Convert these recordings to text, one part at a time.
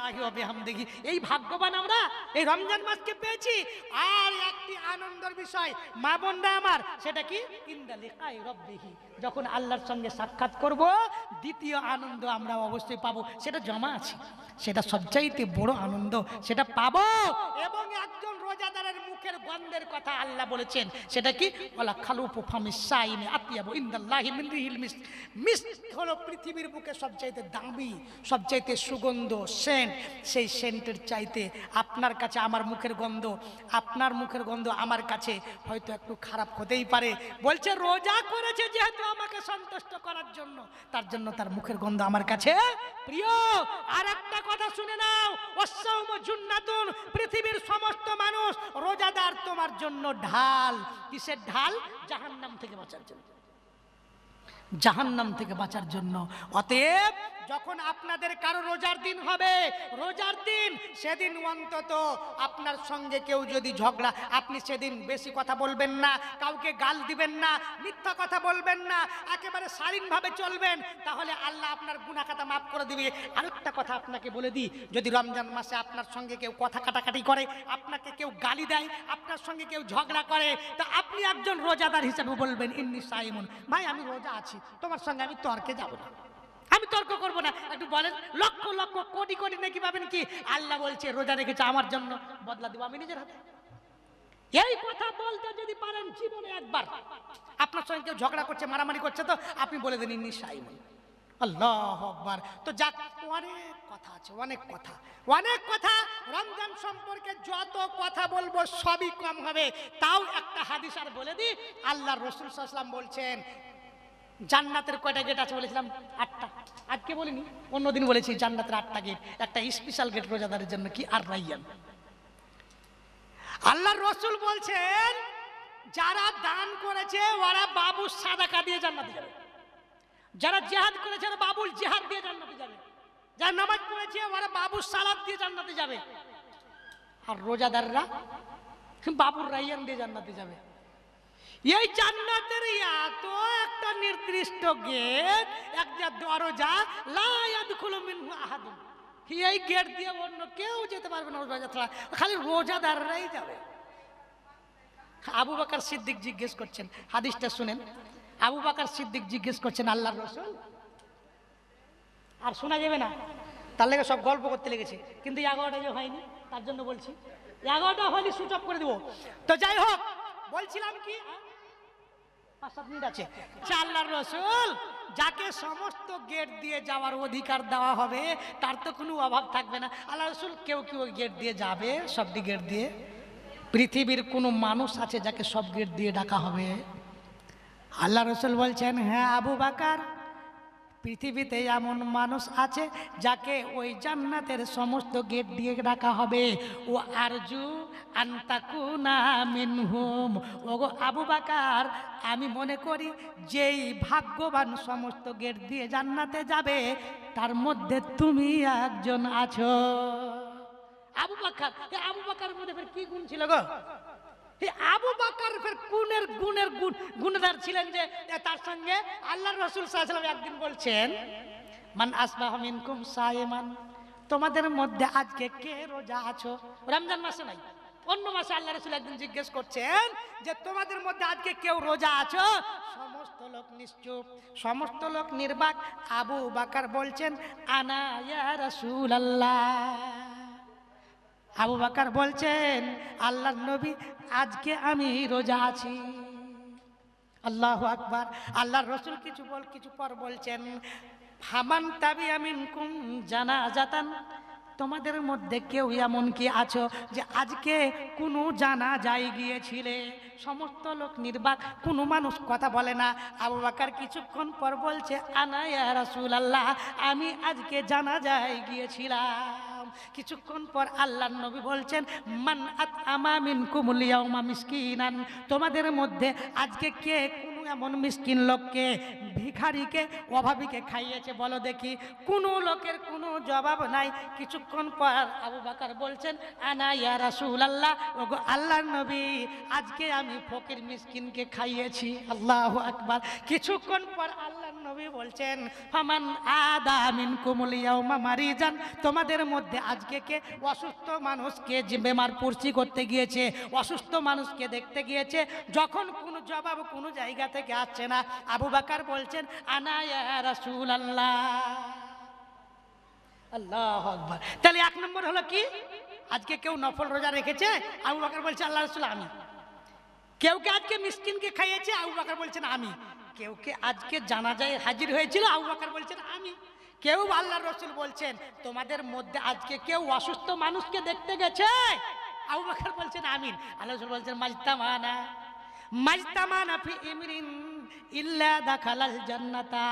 সুবহানাল্লাহি ওয়া বিহামদিহি। এই ভাগ্যবান আমরা এই রমজান মাসকে পেয়েছি। আর একটি আনন্দের বিষয় মা বোনরা আমার, সেটা কি? ইনদা লিকাই রাব্বিহি, যখন আল্লাহর সঙ্গে সাক্ষাৎ করব দ্বিতীয় আনন্দ আমরা অবশ্যই পাবো। সেটা জমা আছে, সেটা সবচাইতে বড় আনন্দ, সেটা পাবো। এবং একজন রোজাদারের মুখের গন্ধের কথা আল্লাহ বলেছেন, সেটা কি? ওয়ালা খালুফু ফামিস সাইমি আতিয়াবু ইনদাল্লাহি মিন রিহিল মিস্ক। মিস্ক হলো পৃথিবীর বুকে সবচাইতে দামি, সবচাইতে সুগন্ধ সেন্ট। সেই সেন্টের চাইতে আপনার কাছে আমার মুখের গন্ধ, আপনার মুখের গন্ধ আমার কাছে হয়তো একটু খারাপ হতেই পারে। বলছে রোজা করেছে যেহেতু আমাকে সন্তুষ্ট করার জন্য, তার জন্য তার মুখের গন্ধ আমার কাছে প্রিয়। আর একটা কথা শুনে নাও, ওয়াসসাওমু জুন্নাতুন, পৃথিবীর সমস্ত মানুষ রোজাদার তোমার জন্য ঢাল। কিসের ঢাল? জাহান্নাম থেকে বাঁচার জন্য, জাহান্নাম থেকে বাঁচার জন্য। অতএব যখন আপনাদের কারো রোজার দিন হবে, রোজার দিন, সেদিন অন্তত আপনার সঙ্গে কেউ যদি ঝগড়া, আপনি সেদিন বেশি কথা বলবেন না, কাউকে গাল দিবেন না, মিথ্যা কথা বলবেন না, একেবারে শালীনভাবে চলবেন, তাহলে আল্লাহ আপনার গুনাহ খাতা মাফ করে দিবে। আরেকটা কথা আপনাকে বলে দিই, যদি রমজান মাসে আপনার সঙ্গে কেউ কথা কাটাকাটি করে, আপনাকে কেউ গালি দেয়, আপনার সঙ্গে কেউ ঝগড়া করে, তা আপনি একজন রোজাদার হিসেবে বলবেন ইন্নী সাইমুন, ভাই আমি রোজা আছি, তোমার সঙ্গে আমি তর্কে যাব না, আমি তর্ক করব না। একটু বলেন, লক্ষ লক্ষ কোটি কোটি নাকি পাবেন কি? আল্লাহ বলছে রোজা রেখেছে আমার জন্য, বদলা দেব আমি নিজের হাতে। এই কথা বলতে যদি পারেন জীবনে একবার, আপনার সঙ্গে কেউ ঝগড়া করছে, মারামারি করছে, তো আপনি বলে দেন ইন্নী সাইমুন। আল্লাহু আকবার। তো যাক, অনেক কথা আছে, অনেক কথা, অনেক কথা। রমজান সম্পর্কে যত কথা বলবো সবই কম হবে। তাও একটা হাদিস আর বলে দিই। আল্লাহর রাসূল সাল্লাল্লাহু আলাইহি ওয়াসাল্লাম বলছেন, জান্নাতের কয়টা গেট আছে বলেছিলাম? 8টা। আজকে বলিনি, অন্যদিন বলেছি। জান্নাতের 8টা গেট, একটা স্পেশাল গেট রোজাদারের জন্য, কি? আর রাইয়ান। আল্লাহর রাসূল বলছেন, যারা দান করেছে ওরা বাবুর সাদাকা দিয়ে জান্নাতে যাবে, যারা জিহাদ করেছে ওরা বাবুল জিহাদ দিয়ে জান্নাতে যাবে, যারা নামাজ পড়েছে ওরা বাবুর সালাত দিয়ে জান্নাতে যাবে, আর রোজাদাররা বাবুর রাইয়ান দিয়ে জান্নাতে যাবে। এই জান্নাতের এত একটা নির্দিষ্ট গেট, একটা দরজা, লা ইয়াদখুলু মিনহু আহাদুন, এই গেট দিয়ে অন্য কেউ যেতে পারবে না রোজা ছাড়া, খালি রোজাদাররাই যাবে। আবু বকর সিদ্দিক জিজ্ঞেস করছেন, হাদিসটা শুনেন। আবু বকর সিদ্দিক জিজ্ঞেস করছেন আল্লাহর রাসূল, আর শোনা যাবে না, তার লেগে সব গল্প করতে লেগেছে, কিন্তু 11টা যে হয়নি তার জন্য বলছি, 11টা হলে সুইচ অফ করে দেব। তো যাই হোক, বলছিলাম কি, 5-7 মিনিট আছে। আল্লাহর রাসূল, যাকে সমস্ত গেট দিয়ে যাওয়ার অধিকার দেওয়া হবে তার তো কোনো অভাব থাকবে না। আল্লাহর রাসূল, কেউ কেউ গেট দিয়ে যাবে, সবটি গেট দিয়ে? পৃথিবীর কোনো মানুষ আছে যাকে সব গেট দিয়ে ডাকা হবে? আল্লাহর রাসূল বলছেন, হ্যাঁ আবু বকর, পৃথিবীতে এমন মানুষ আছে যাকে ওই জান্নাতের সমস্ত গেট দিয়ে ডাকা হবে। ও আরজু আনতাকুনা মিনহুম। ওগো আবু বকর, আমি মনে করি যেই ভাগ্যবান সমস্ত গেট দিয়ে জান্নাতে যাবে তার মধ্যে তুমি একজন আছো। আবু বকর, আবু বকরের মধ্যে ফের কি গুণ ছিল গো? আবু বকর ফের গুণদার ছিলেন যে তার সঙ্গে আল্লাহর রাসূল সাল্লাল্লাহু আলাইহি ওয়াসাল্লাম একদিন বলছেন, মান আসবাহা মিনকুম সাইমান, তোমাদের মধ্যে আজকে কে রোজা আছো? রমজান মাসে নাই, অন্য মাসে আল্লাহর রাসূল একদিন জিজ্ঞেস করছেন যে তোমাদের মধ্যে আজকে কেউ রোজা আছো? সমস্ত লোক নিশ্চুপ, সমস্ত লোক নির্বাক। আবু বকর বলছেন, আনা ইয়া রাসূলুল্লাহ। আবু বকর বলছেন, আল্লাহর নবী, আজকে আমি রোজা আছি। আল্লাহু আকবার। আল্লাহর রাসূল কিছু পর বলছেন, ফামান তাবিয়া মিনকুম জানাজাতান, তোমাদের মধ্যে কেউ এমন কি আছো যে আজকে কোনো জানাজায় গিয়েছিলে? সমস্ত লোক নির্বাক, কোনো মানুষ কথা বলে না। আবু বকর কিছুক্ষণ পর বলছে, আনা ইয়া রাসূলুল্লাহ, আমি আজকে জানাজায় গিয়েছিলাম। কিছুক্ষণ পর আল্লাহর নবী বলছেন, মান আতআমা মিনকুমুল ইয়াওমা মিসকিনান, তোমাদের মধ্যে আজকে কে কোনো এমন মিসকিন লোককে, ভিখারিকে, অভাবীকে খাইয়েছে বলো দেখি? কোনো লোকের কোনো জবাব নাই। কিছুক্ষণ পর আবু বকর বলছেন, আনা ইয়া রাসূলুল্লাহ, ওগো আল্লাহর নবী, আজকে আমি ফকির মিসকিনকে খাইয়েছি। আল্লাহু আকবার। কিছুক্ষণ পর আল্লাহর নবী বলছেন, ফামান আদা মিনকুমুল ইয়াউমা মারিজান, তোমাদের মধ্যে আজকে কে অসুস্থ মানুষকে যে বেমার পড়ছি করতে গিয়েছে, অসুস্থ মানুষকে দেখতে গিয়েছে? যখন কোনো জবাব কোনো জায়গা থেকে আসছে না, আবু বকর বলছেন, আনা ইয়া রাসূলুল্লাহ। আল্লাহু আকবার। তাহলে এক নম্বর হলো কি? আজকে কেউ নফল রোজা রেখেছে, আবু বকর বলছে আল্লাহ রাসূল আমি। কেউ কে আজকে মিসকিনকে খাইয়েছে, আবু বকর বলছেন আমি। কেউ কে আজকে জানাজায় হাজির হয়েছিল, আবু বকর বলছেন আমি। কেউ আল্লাহর রাসূল বলছেন তোমাদের মধ্যে আজকে কেউ অসুস্থ মানুষকে দেখতে গেছে, আবু বকর বলছেন আমিন। আল্লাহ রাসূল বলছেন মাজতামানা ফি ইমরিন ইল্লা দাখালাল জান্নাতা।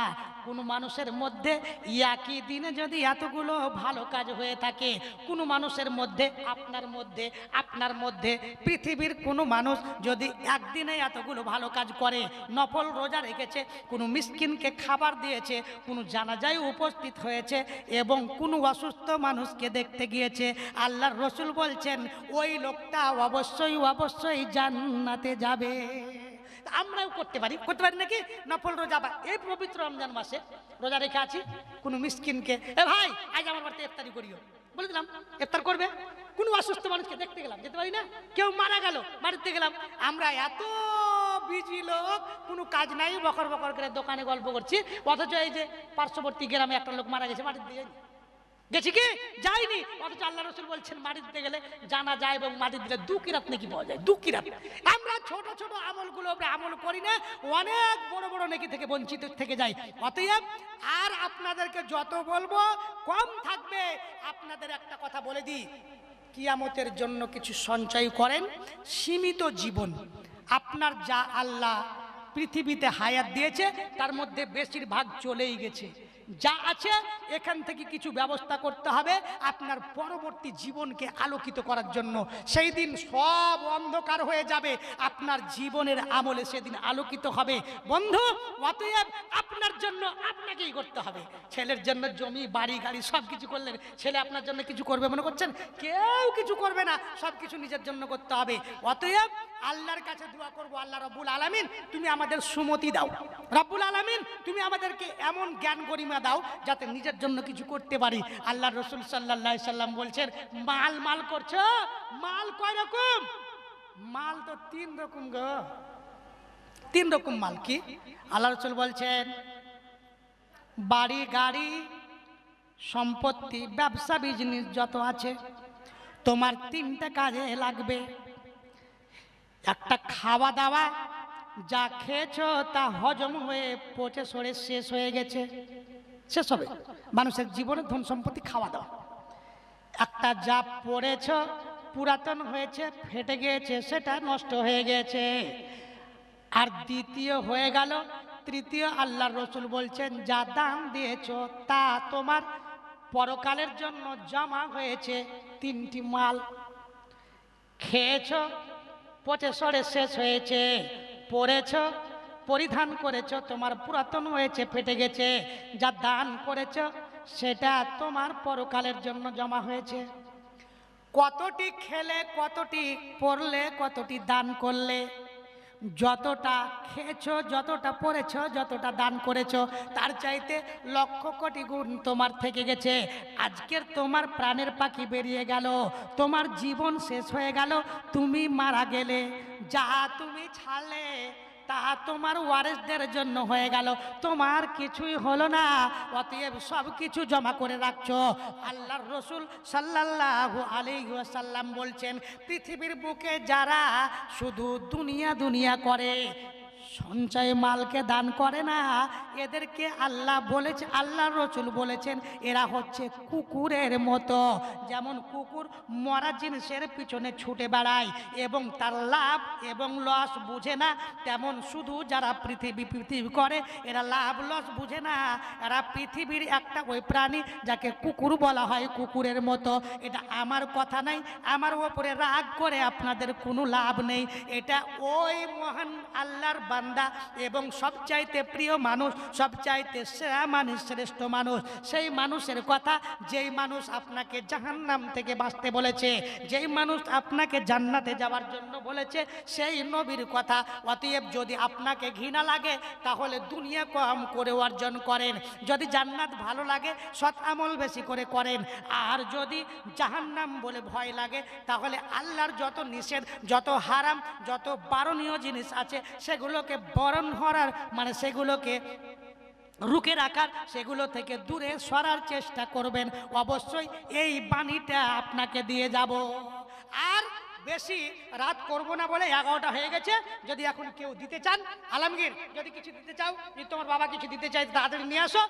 কোন মানুষের মধ্যে একই দিনে যদি এতগুলো ভালো কাজ হয়ে থাকে, কোন মানুষের মধ্যে, আপনার মধ্যে পৃথিবীর কোন মানুষ যদি একদিনে এতগুলো ভালো কাজ করে, নফল রোজা রেখেছে, কোনো মিসকিনকে খাবার দিয়েছে, কোনো জানাজায় উপস্থিত হয়েছে এবং কোনো অসুস্থ মানুষকে দেখতে গিয়েছে, আল্লাহর রাসূল বলছেন ওই লোকটা অবশ্যই জান্নাতে যাবে। আমরাও করতে পারি নাকি নফল রোজা? এই পবিত্র রমজান মাসে রোজা রেখে আছি, কোনো মিসকিনকে, এ ভাই আজ আমার বাড়িতে ইফতারি করিও, বলে দিলাম ইফতার করবে। কোনো অসুস্থ মানুষকে দেখতে গেলাম, যেতে পারি না? কেউ মারা গেল, বাড়িতে গেলাম। আমরা এত বিজি লোক, কোনো কাজ নাই, বকর বকর করে দোকানে গল্প করছি, অথচ এই যে পার্শ্ববর্তী গ্রামে একটা লোক মারা গেছে, মাটির দিয়ে গেছি কি যাইনি, অথচ আল্লাহ রাসূল বলছেন মাটি দিতে গেলে জানা যায় এবং মাটি দিলে 2 কিরাত নাকি পাওয়া যায়, 2 কিরাত। আমরা ছোট ছোট আমলগুলো আমল করি না, অনেক বড় বড় নেকি থেকে বঞ্চিত থেকে যাই। অতএব আর আপনাদেরকে যত বলবো কম থাকবে। আপনাদের একটা কথা বলে দিই, কিয়ামতের জন্য কিছু সঞ্চয় করেন। সীমিত জীবন, আপনার যা আল্লাহ পৃথিবীতে হায়াত দিয়েছে তার মধ্যে বেশিরভাগ চলেই গেছে। যা আছে এখান থেকে কিছু ব্যবস্থা করতে হবে আপনার পরবর্তী জীবনকে আলোকিত করার জন্য। সেই দিন সব অন্ধকার হয়ে যাবে, আপনার জীবনের আমলে সেদিন আলোকিত হবে। বন্ধু, অতএব আপনার জন্য আপনাকেই করতে হবে। ছেলের জন্য জমি বাড়ি গাড়ি সব কিছু করলেন, ছেলে আপনার জন্য কিছু করবে মনে করছেন? কেউ কিছু করবে না, সব কিছু নিজের জন্য করতে হবে। অতএব আল্লাহর কাছে দোয়া করবো, আল্লাহ রব্বুল আলামিন তুমি আমাদের সুমতি দাও, রব্বুল আলামিন তুমি আমাদেরকে এমন জ্ঞান গরিমা দাও যাতে নিজের জন্য কিছু করতে পারি। আল্লাহ রাসূল সাল্লাল্লাহু আলাইহি সাল্লাম বলছেন, মাল করছো, মাল কয় রকম? মাল তো 3 রকম গো। 3 রকম মাল কি? আল্লাহ রাসূল বলছেন বাড়ি গাড়ি সম্পত্তি ব্যবসা বিজনেস যত আছে তোমার 3টা কাজে লাগবে। একটা খাওয়া দাওয়া, যা খেয়েছো তা হজম হয়ে পচে সরে শেষ হয়ে গেছে, শেষ হবে। মানুষের জীবনের ধন সম্পত্তি খাওয়া দাওয়া। একটা যা পড়েছ পুরাতন হয়েছে, ফেটে গিয়েছে, সেটা নষ্ট হয়ে গেছে। আর দ্বিতীয় হয়ে গেল, তৃতীয় আল্লাহর রাসূল বলছেন যা দান দিয়েছো তা তোমার পরকালের জন্য জমা হয়েছে। 3টি মাল, খেয়েছ পচে সরে শেষ হয়েছে, পরেছ পরিধান করেছ তোমার পুরাতন হয়েছে ফেটে গেছে, যা দান করেছ সেটা তোমার পরকালের জন্য জমা হয়েছে। কতটি খেলে, কতটি পড়লে, কতটি দান করলে, যতটা খেয়েছো, যতটা পড়েছো, যতটা দান করেছো তার চাইতে লক্ষ কোটি গুণ তোমার থেকে গেছে। আজকের তোমার প্রাণের পাখি বেরিয়ে গেল, তোমার জীবন শেষ হয়ে গেল, তুমি মারা গেলে, যা তুমি ছাড়লে তা তোমার ওয়ারিসদের জন্য হয়ে গেল, তোমার কিছুই হলো না। অতএব সব কিছু জমা করে রাখছো। আল্লাহর রাসূল সাল্লাল্লাহু আলাইহি ওয়াসাল্লাম বলছেন পৃথিবীর বুকে যারা শুধু দুনিয়া করে, সঞ্চয় মালকে দান করে না, এদেরকে আল্লাহ বলেছে, আল্লাহর রাসূল বলেছেন এরা হচ্ছে কুকুরের মতো। যেমন কুকুর মরা জিনিসের পিছনে ছুটে বেড়ায় এবং তার লাভ এবং লস বুঝে না, তেমন শুধু যারা পৃথিবী করে এরা লাভ লস বুঝে না। এরা পৃথিবীর একটা ওই প্রাণী যাকে কুকুর বলা হয়, কুকুরের মতো। এটা আমার কথা নাই, আমার ওপরে রাগ করে আপনাদের কোনো লাভ নেই। এটা ওই মহান আল্লাহর বান্দা এবং সবচাইতে প্রিয় মানুষ, সবচাইতে সেরা মানুষ, শ্রেষ্ঠ মানুষ, সেই মানুষের কথা, যেই মানুষ আপনাকে জাহান্নাম থেকে বাঁচতে বলেছে, যেই মানুষ আপনাকে জান্নাতে যাওয়ার জন্য বলেছে, সেই নবীর কথা। অতএব যদি আপনাকে ঘৃণা লাগে তাহলে দুনিয়া কম করে অর্জন করেন, যদি জান্নাত ভালো লাগে সৎ আমল বেশি করে করেন, আর যদি জাহান্নাম বলে ভয় লাগে তাহলে আল্লাহর যত নিষেধ, যত হারাম, যত বারণীয় জিনিস আছে সেগুলোকে বরণ করার মানে সেগুলোকে রুখে রাখার, সেগুলো থেকে দূরে সরার চেষ্টা করবেন। অবশ্যই এই বাণীটা আপনাকে দিয়ে যাব। আর বেশি রাত করব না বলে 11টা হয়ে গেছে। যদি এখন কেউ দিতে চান, আলমগীর যদি কিছু দিতে চাও, যদি তোমার বাবা কিছু দিতে চাই তাড়াতাড়ি নিয়ে আসো।